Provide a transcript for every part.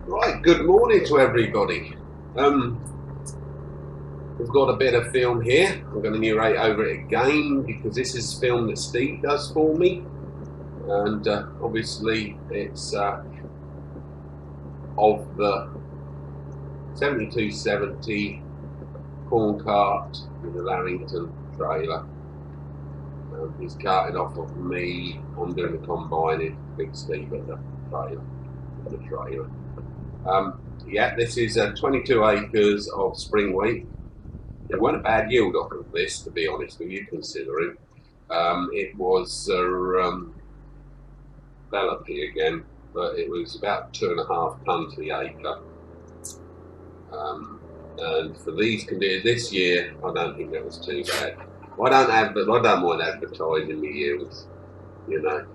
Right, good morning to everybody. Um, we've got a bit of film here. I'm going to narrate over it again because this is film that Steve does for me, and obviously it's of the 7270 corn cart with the Larrington trailer. He's carting off of me. I'm doing the combining. Big Steve at the trailer. Yeah, this is 22 acres of spring wheat. It wasn't a bad yield off of this, to be honest with you, considering it was developing again, but it was about 2.5 tons the acre. And for these conditions this year, I don't think that was too bad. I don't mind advertising the yields, you know.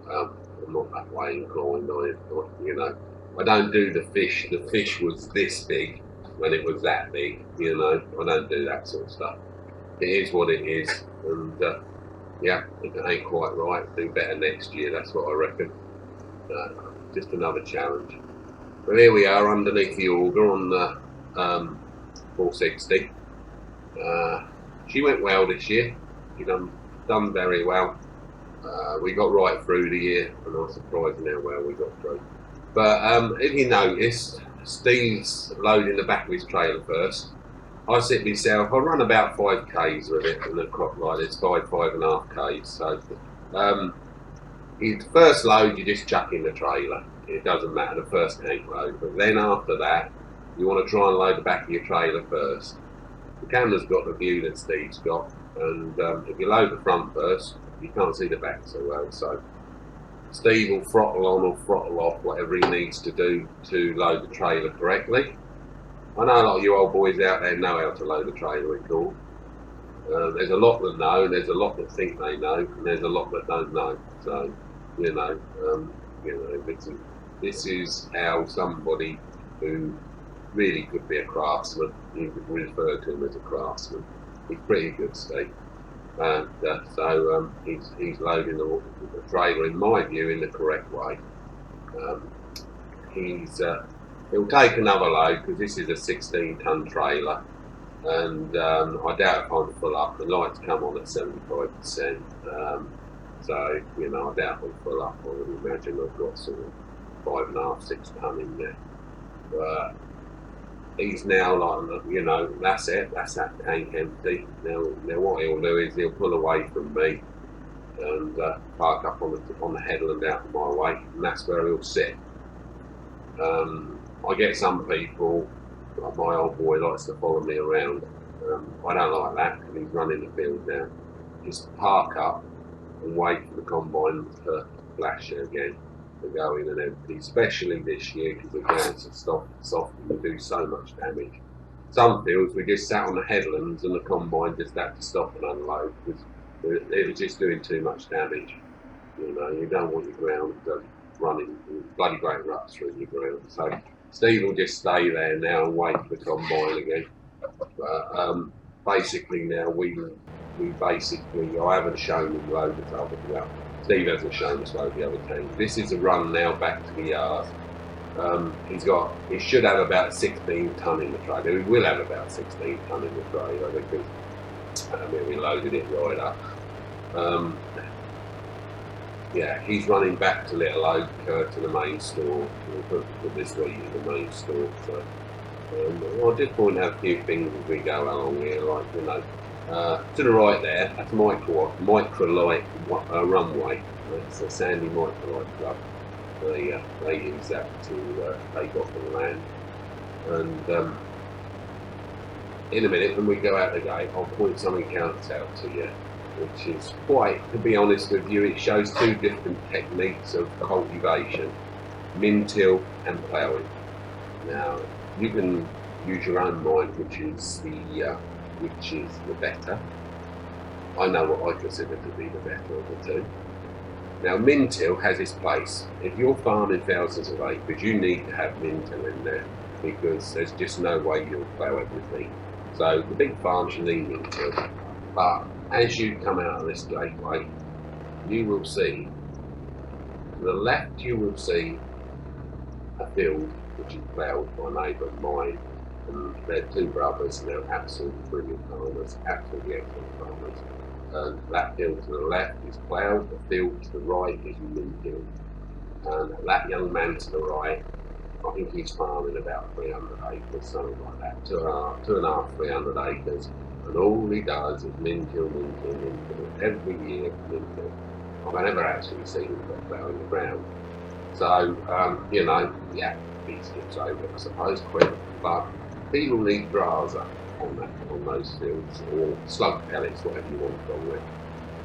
I'm not that way inclined on it, but, you know. I don't do the fish. The fish was this big when it was that big, you know. I don't do that sort of stuff. It is what it is, and yeah, if it ain't quite right, do better next year. That's what I reckon. Just another challenge. But here we are underneath the auger on the 460. She went well this year. She done very well. We got right through the year, and I was surprised how well we got through. But if you noticed, Steve's loading the back of his trailer first. I sit myself, I run about 5Ks with it, and the crop like this, 5.5 Ks. So, the first load, you just chuck in the trailer. It doesn't matter, the first tank load. But then after that, you want to try and load the back of your trailer first. The camera's got the view that Steve's got, and if you load the front first, you can't see the back so well. So, Steve will throttle on or throttle off whatever he needs to do to load the trailer correctly. I know a lot of you old boys out there know how to load a trailer with corn. There's a lot that know, there's a lot that think they know, and there's a lot that don't know. So, you know, this is how somebody who really could be a craftsman, you could refer to him as a craftsman. He's pretty good, Steve. And he's loading the trailer, in my view, in the correct way. He'll take another load because this is a 16-ton trailer, and I doubt if I'm full up. The lights come on at 75%, so you know I doubt I'm full up. I would imagine I've got sort of 5.5, 6 ton in there. But he's now like, you know, that's it. That's that tank empty. Now what he'll do is he'll pull away from me and park up on the headland out of my way, and that's where he'll sit. I get some people, like my old boy likes to follow me around. I don't like that because he's running the field now. Just park up and wait for the combine to flash again, to go in and empty, especially this year because the grounds are soft and do so much damage. Some fields we just sat on the headlands and the combine just had to stop and unload because it was just doing too much damage. You know, you don't want your ground running bloody great ruts through your ground. So Steve will just stay there now and wait for the combine again. But basically now I haven't shown him load the other well. Steve hasn't shown us load the other tank. This is a run now back to the yard. He should have about 16 ton in the trailer. He will have about 16 ton in the trailer because we loaded it right up. Yeah, he's running back to Little Oak to the main store. We'll put this week in the main store. So, I'll just point out a few things as we go along here, like, you know, to the right there, that's microlight runway. It's a Sandy Microlight Club. They use that to take off the land. And in a minute, when we go out the gate, I'll point something else out to you, which is quite, to be honest with you, it shows two different techniques of cultivation, min-till and ploughing. Now, you can use your own mind, which is the better. I know what I consider to be the better of the two. Now, min-till has its place. If you're farming thousands of acres, you need to have min-till in there because there's just no way you'll plough everything. So the big farms you need min-till. But as you come out of this gateway, you will see, to the left you will see a field which is ploughed by a neighbour of mine. And they're two brothers, and they're absolutely brilliant farmers, absolutely excellent farmers. And that field to the left is ploughed, the field to the right is min-tilled. And that young man to the right, I think he's farming about 300 acres, something like that, two and a half, 300 acres. And all he does is min-till, min-till, min-till, every year min-till. I've never actually seen him put plough in the ground. So, you know, yeah, he skips over it, I suppose, quick. But people need graser on those fields, or slug pellets, whatever you want to call it.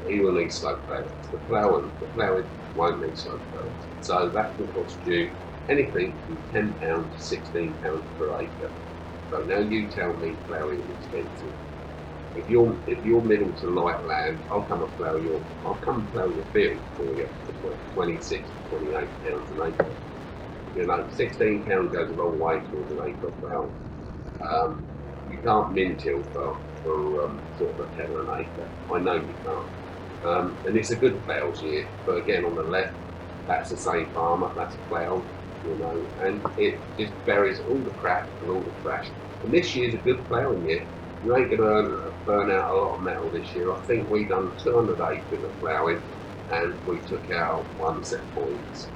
He will need slug pellets. The ploughing won't need slug pellets. So that can cost you anything from £10 to £16 per acre. So now you tell me ploughing is expensive. If you're middle to light land, I'll come and plough your field for you for 26 to £28 an acre. You know, £16 goes a long way towards an acre of plough. You can't min-till for sort of a tenner an acre. I know you can't. And it's a good ploughs year, but again on the left, that's the same farmer, that's a plough, you know, and it just buries all the crap and all the trash. And this year's a good ploughing year. You ain't going to burn out a lot of metal this year. I think we done 200 acres of ploughing, and we took out 1 set points.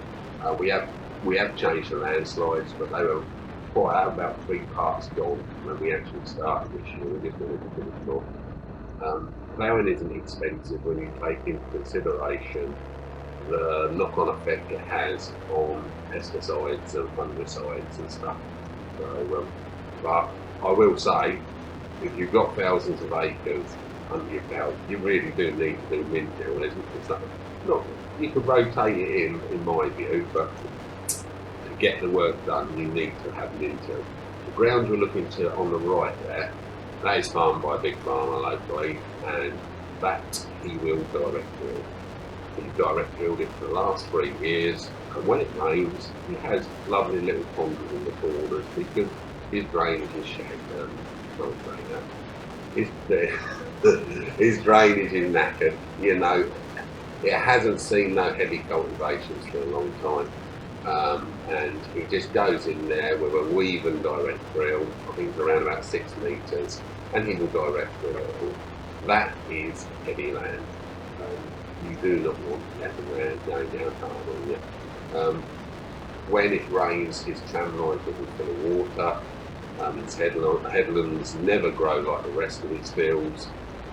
We have changed the landslides, but they were quite about 3 parts gone when we actually started this year. We just wanted to finish them off. Ploughing isn't expensive when you take into consideration the knock-on effect it has on pesticides and fungicides and stuff. So, but I will say, if you've got thousands of acres under your belt, you really do need to do min-till. It's not, you could rotate it in my view, but to get the work done, you need to have min-till. The ground you're looking to on the right there, that is farmed by a big farmer locally, and that he will direct drill. He's direct drilled it for the last 3 years, and when it rains, he has lovely little ponds in the corners because his drainage is shaken. His drainage is knackered, you know. It hasn't seen no heavy cultivations for a long time, and he just goes in there with a weave and direct drill. I think it's around about 6 metres, and he will direct drill. That is heavy land. You do not want that land going down hard on you. When it rains, his tram lines will be full of water. His headlands never grow like the rest of his fields,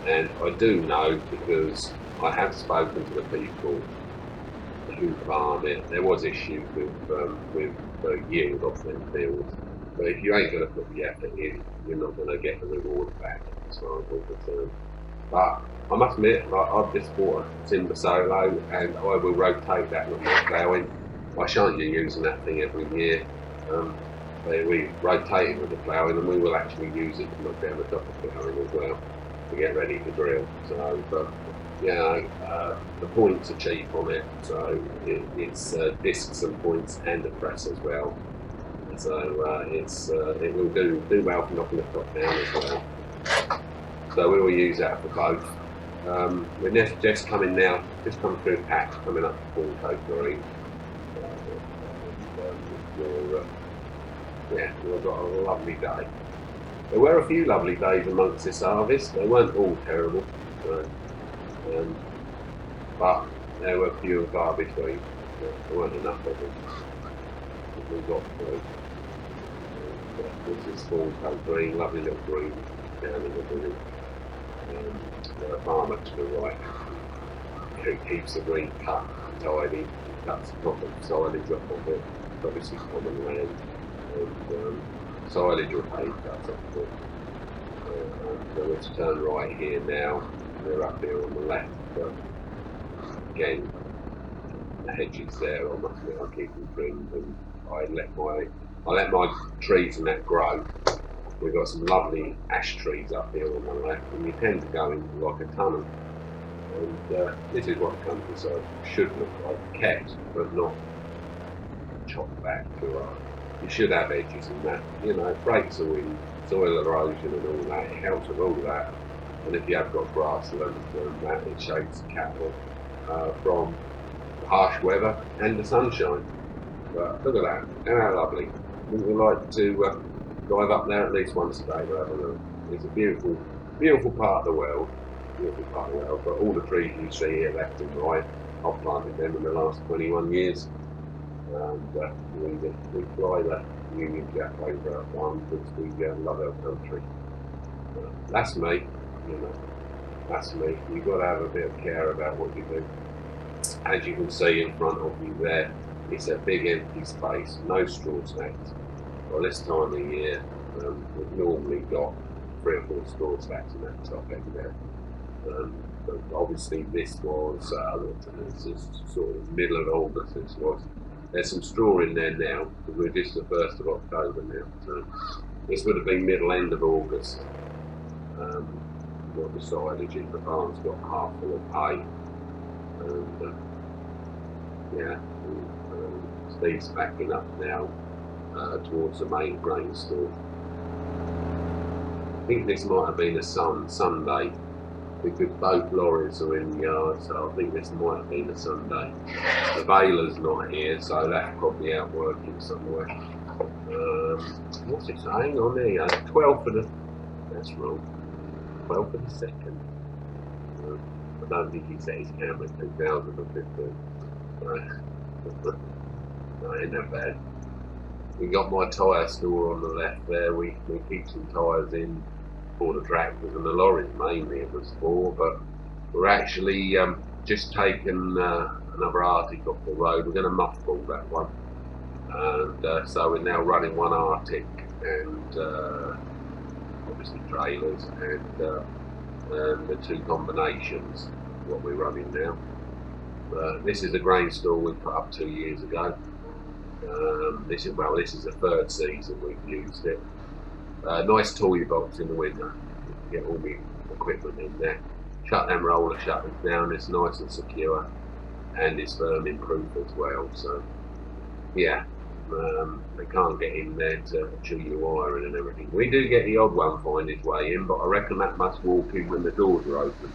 and I do know because I have spoken to the people who farm it. There was issues with the yield off them fields, but if you ain't going to put the effort in, you're not going to get the reward back as far as I'm concerned. But I must admit, I've just bought a timber solo, and I will rotate that with my ploughing. I shan't be using that thing every year. We rotate it with the ploughing, and we will actually use it to knock down the top of the ploughing as well to get ready to drill. So, but yeah, the points are cheap on it, so it's discs and points and a press as well. So it will do well for knocking the top down as well. So we will use that for both. We're just coming through patch, coming up to full coat green. We've got a lovely day. There were a few lovely days amongst this harvest. They weren't all terrible, but there were few and far between. There weren't enough of them. We got through. This is full coat green, lovely little green down in the village. The farmer to the right who keeps the green cut tidy, cuts proper silage off of it, obviously common land, and silage or hay cuts off of it. So let's turn right here now. We're up here on the left, but again, the hedges there, I must admit, I keep them trimmed, and I let my trees and that grow. We've got some lovely ash trees up here on the left, and you tend to go into like a tunnel. And this is what the countryside should look like, kept but not chopped back too hard. You should have edges in that, you know, it breaks the wind, soil erosion and all that, it helps with all that. And if you have got grassland and that, it shades the cattle from harsh weather and the sunshine. But look at that, how lovely. We like to drive up there at least once a day to have a look. It's a beautiful, beautiful part of the world. Beautiful part of the world. But all the trees you see here, left and right, I've planted them in the last 21 years. And we fly the Union Jack over our farm because we love our country. That's me, you know. That's me. You've got to have a bit of care about what you do. As you can see in front of you there, it's a big empty space, no straw stacks. Well, this time of year, we've normally got 3 or 4 straw stacks in that top end there. But obviously this was this is sort of middle of August. This was. There's some straw in there now because we're just the 1st of October now. So this would have been middle end of August. Got the silage in the barn's got half full of hay. And yeah, Steve's backing up now towards the main grain store. I think this might have been a Sunday because both lorries are in the yard, so I think this might have been a Sunday. The baler's not here, so that's probably out working somewhere. What's it saying on there? 12 for the. That's wrong. 12 for the second. I don't think he set his camera 2015. No, ain't that bad. We got my tyre store on the left there. We keep some tyres in for the tractors and the lorries mainly. It was 4, but we're actually just taking another Arctic off the road. We're going to mothball that one, and so we're now running one Arctic and obviously trailers and the 2 combinations. What we're running now. This is a grain store we put up 2 years ago. This is the 3rd season we've used it. Nice toy box in the window. Get all the equipment in there. Shut them roller shutters down. It's nice and secure, and it's vermin proof as well. So yeah, they can't get in there to chew your wiring and everything. We do get the odd one find its way in, but I reckon that must walk in when the doors are open.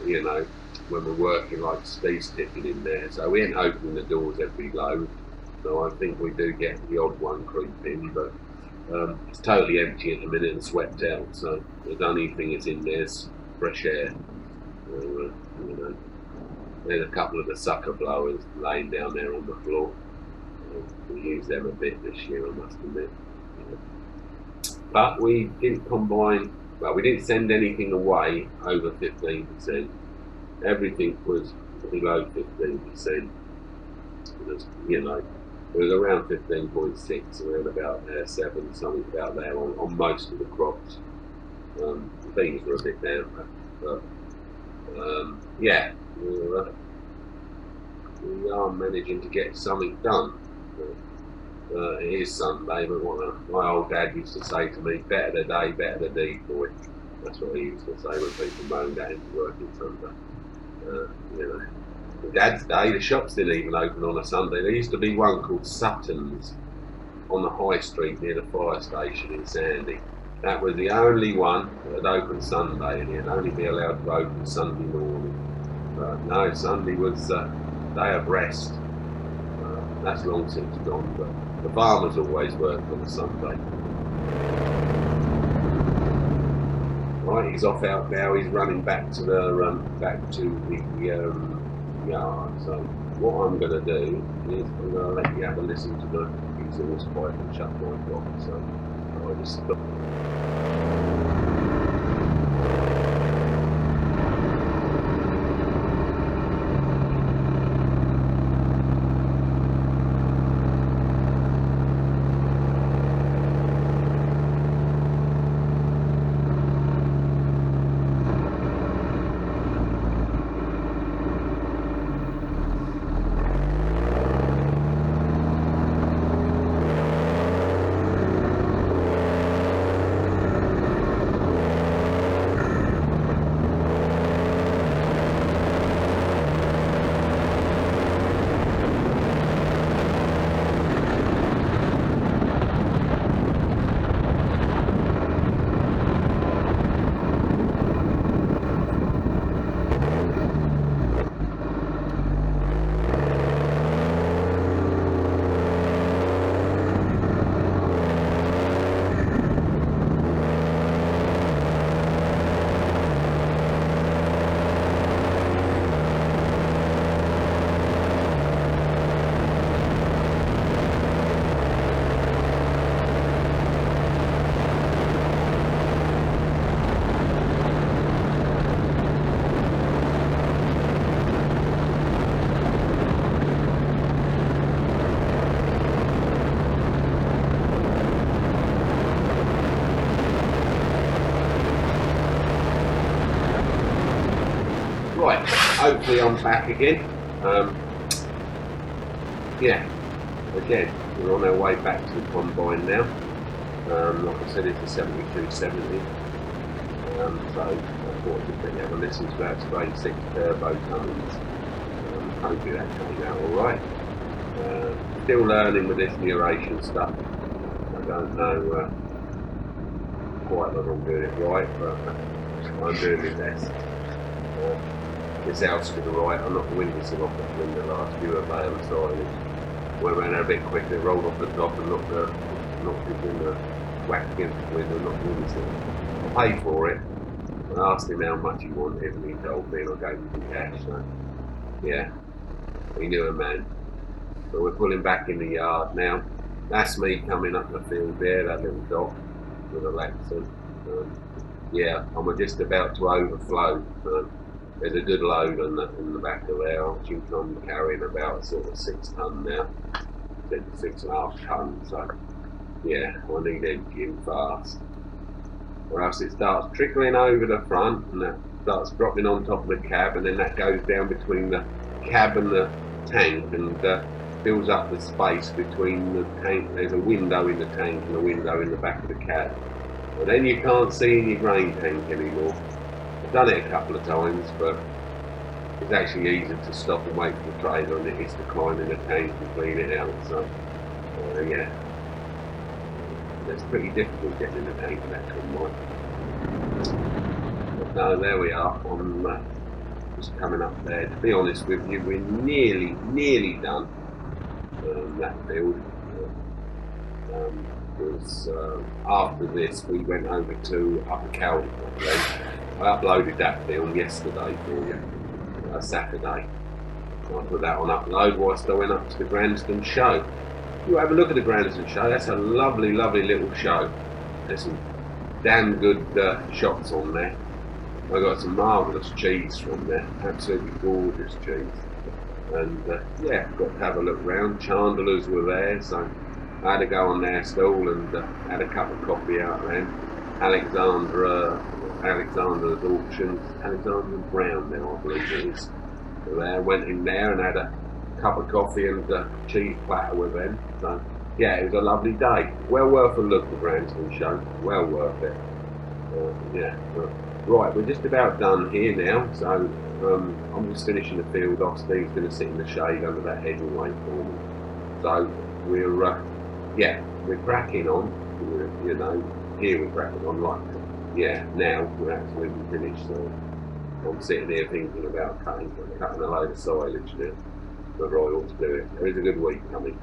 You know, when we're working, like Steve's sticking in there, so we ain't opening the doors every load. So I think we do get the odd one creep in, but it's totally empty at the minute and swept out. So the only thing that's in there's fresh air. You know, there's a couple of the sucker blowers laying down there on the floor. We used them a bit this year, I must admit. But we didn't combine. Well, we didn't send anything away over 15%. Everything was below 15%. You know, it was around 15.6, around about there, 7, something about there on most of the crops. Things were a bit down, but yeah, we are managing to get something done. It is Sunday, but my old dad used to say to me, better the day, better the deed, boy. That's what he used to say when people moaned at him for working Sunday. You know, the Dad's Day, the shops didn't even open on a Sunday. There used to be one called Sutton's on the high street near the fire station in Sandy. That was the only one that opened Sunday, and it'd only be allowed to open Sunday morning. But no, Sunday was day of rest. That's long since gone, but the farmers always worked on a Sunday. Right, he's off out now. He's running back to the yard. So what I'm going to do is I'm going to let you have a listen to the exhaust pipe and shut my block. So I'll just stop. hopefully I'm back again. Yeah, again, we're on our way back to the combine now. Like I said, it's a 7270. So I thought I'd just let you have a listen to that straight 6 turbo Cummins. Hopefully that came out alright. Still learning with this narration stuff. I don't know quite whether I'm doing it right, but I'm doing my best. This house to the right, I knocked the windows off the window last few of the other side. Went around a bit quick, it rolled off the top and knocked it in the whack against the window, knocked the windows in. I paid for it. I asked him how much he wanted and he told me and I gave him some cash. So yeah, he knew a man. But we're pulling back in the yard now. That's me coming up the field there, that little dog with a Lexus. Yeah, I'm just about to overflow. There's a good load on in the back of there. I think I'm carrying about sort of 6 ton now, 6.5 tons. So yeah, I need emptying fast. Or else it starts trickling over the front and that starts dropping on top of the cab, and then that goes down between the cab and the tank and fills up the space between the tank. There's a window in the tank and a window in the back of the cab. And then you can't see in your grain tank anymore. I've done it a couple of times, but it's actually easier to stop and wait for the trailer than it is to climb in the tank and clean it out. So yeah, it's pretty difficult getting in the tank in that combine. But no, there we are. I'm just coming up there. To be honest with you, we're nearly done that field. After this, we went over to Upper Cultivation. I uploaded that film yesterday for you, Saturday. I put that on upload whilst I went up to the Grandstand show. You have a look at the Grandstand show. That's a lovely, lovely little show. There's some damn good shots on there. I got some marvellous cheese from there. Absolutely gorgeous cheese. And yeah, got to have a look round. Chandlers were there, so I had to go on their stall and had a cup of coffee out there. Alexandra's auctions, Alexandra Brown now, I believe it is. So there, went in there and had a cup of coffee and a cheese platter with them. So yeah, it was a lovely day. Well worth a look, the Grandstand show. Well worth it. Yeah. Right, we're just about done here now. So I'm just finishing the field off. Steve's going to sit in the shade under that headway for me. So we're yeah, we're cracking on. You know, here we're cracking on. Like yeah, now we're absolutely finished. So I'm sitting here thinking about cutting a load of silage now. Whether I ought to do it. There is a good week coming.